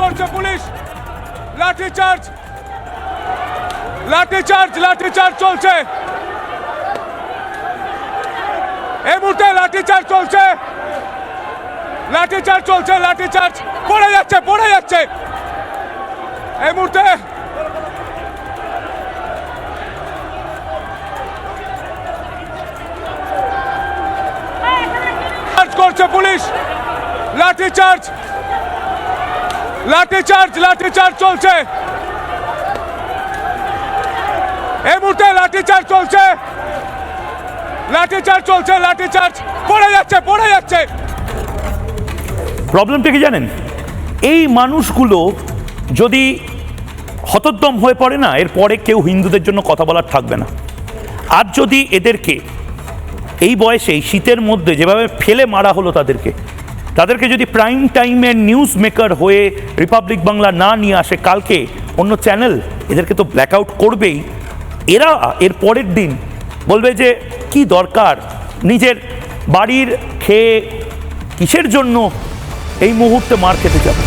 করছে পুলিশ, লাঠিচার্জ, লাঠিচার্জ, লাঠিচার্জ চলছে এই মুহূর্তে, লাঠিচার্জ চলছে, লাঠিচার্জ চলছে, লাঠিচার্জ পড়ে যাচ্ছে, পড়ে যাচ্ছে এই মুহূর্তে। করছে পুলিশ, লাঠিচার্জ, লাঠিচার্জ, লাঠিচার্জ চলছে এই মুহূর্তে, লাঠিচার্জ চলছে, লাঠিচার্জ চলছে, লাঠিচার্জ পড়ে যাচ্ছে, পড়ে যাচ্ছে। প্রবলেমটা কি জানেন, এই মানুষগুলো যদি হতোদ্যম হয়ে পড়ে না, এরপরে কেউ হিন্দুদের জন্য কথা বলার থাকবে না। আর যদি এদেরকে এই বয়সে শীতের মধ্যে যেভাবে ফেলে মারা হলো তাদেরকে যদি প্রাইম টাইমের নিউজ মেকার হয়ে রিপাবলিক বাংলা না নিয়ে আসে, কালকে অন্য চ্যানেল এদেরকে তো ব্ল্যাক আউট করবেই। এরা এর পরের দিন বলবে যে কি দরকার, নিজের বাড়ির খেয়ে কিসের জন্য এই মুহূর্তে মার খেতে যাবে।